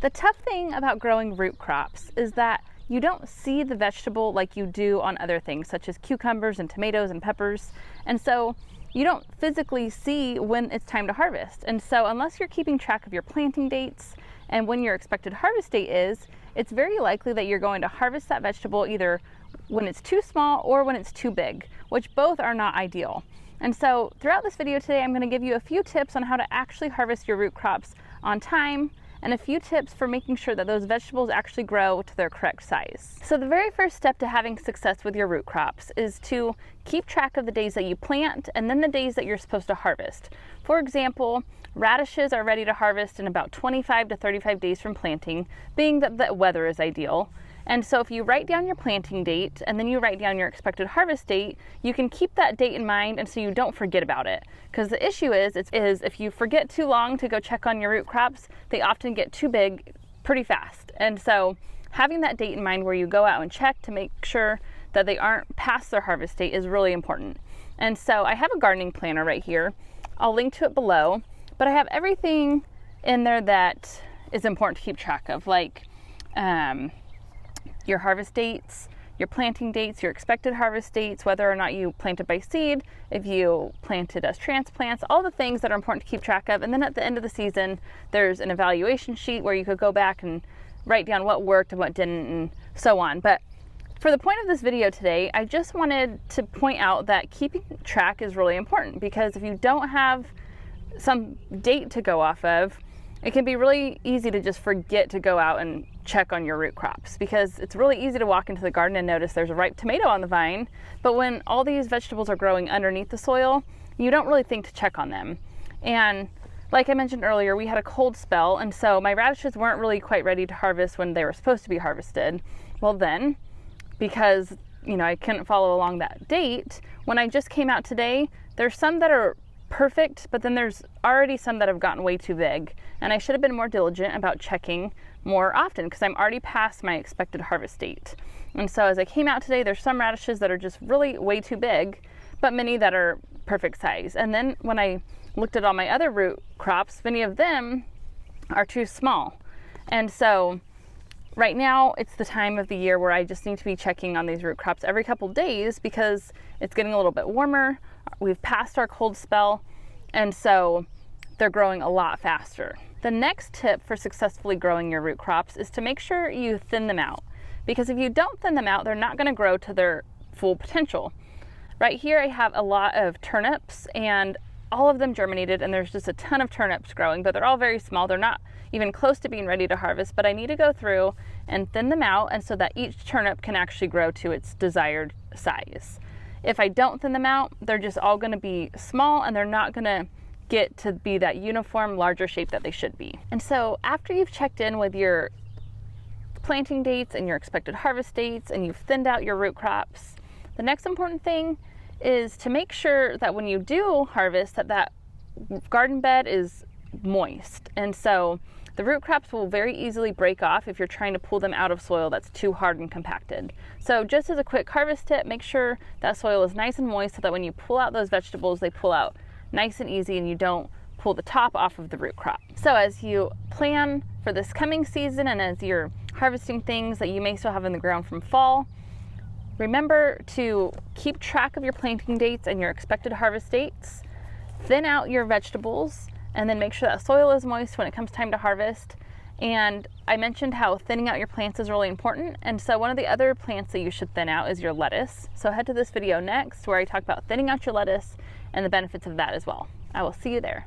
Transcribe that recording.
The tough thing about growing root crops is that you don't see the vegetable like you do on other things, such as cucumbers and tomatoes and peppers. And so you don't physically see when it's time to harvest. And so unless you're keeping track of your planting dates and when your expected harvest date is, it's very likely that you're going to harvest that vegetable either when it's too small or when it's too big, which both are not ideal. And so throughout this video today, I'm going to give you a few tips on how to actually harvest your root crops on time, and a few tips for making sure that those vegetables actually grow to their correct size. So the very first step to having success with your root crops is to keep track of the days that you plant and then the days that you're supposed to harvest. For example, radishes are ready to harvest in about 25 to 35 days from planting, being that the weather is ideal. And so if you write down your planting date and then you write down your expected harvest date, you can keep that date in mind and so you don't forget about it. Because the issue is if you forget too long to go check on your root crops, they often get too big pretty fast. And so having that date in mind where you go out and check to make sure that they aren't past their harvest date is really important. And so I have a gardening planner right here. I'll link to it below, but I have everything in there that is important to keep track of, like your harvest dates, your planting dates, your expected harvest dates, whether or not you planted by seed, if you planted as transplants, all the things that are important to keep track of. And then at the end of the season, there's an evaluation sheet where you could go back and write down what worked and what didn't and so on. But for the point of this video today, I just wanted to point out that keeping track is really important, because if you don't have some date to go off of, it can be really easy to just forget to go out and check on your root crops, because it's really easy to walk into the garden and notice there's a ripe tomato on the vine, but when all these vegetables are growing underneath the soil, you don't really think to check on them. And like I mentioned earlier, we had a cold spell, and so my radishes weren't really quite ready to harvest when they were supposed to be harvested. Well then, because I couldn't follow along that date, when I just came out today, there's some that are perfect, but then there's already some that have gotten way too big, and I should have been more diligent about checking more often because I'm already past my expected harvest date. And so as I came out today, there's some radishes that are just really way too big, but many that are perfect size. And then when I looked at all my other root crops, many of them are too small. And so right now it's the time of the year where I just need to be checking on these root crops every couple days, because it's getting a little bit warmer. We've passed our cold spell, and so they're growing a lot faster. The next tip for successfully growing your root crops is to make sure you thin them out, because if you don't thin them out, they're not going to grow to their full potential. Right here I have a lot of turnips, and all of them germinated, and there's just a ton of turnips growing, but they're all very small. They're not even close to being ready to harvest, but I need to go through and thin them out, and so that each turnip can actually grow to its desired size. If I don't thin them out, they're just all going to be small, and they're not going to get to be that uniform, larger shape that they should be. And so after you've checked in with your planting dates and your expected harvest dates, and you've thinned out your root crops, the next important thing is to make sure that when you do harvest, that garden bed is moist. And so the root crops will very easily break off if you're trying to pull them out of soil that's too hard and compacted. So just as a quick harvest tip, make sure that soil is nice and moist so that when you pull out those vegetables, they pull out nice and easy and you don't pull the top off of the root crop. So as you plan for this coming season, and as you're harvesting things that you may still have in the ground from fall, remember to keep track of your planting dates and your expected harvest dates, thin out your vegetables, and then make sure that soil is moist when it comes time to harvest. And I mentioned how thinning out your plants is really important, and so one of the other plants that you should thin out is your lettuce. So head to this video next where I talk about thinning out your lettuce and the benefits of that as well. I will see you there.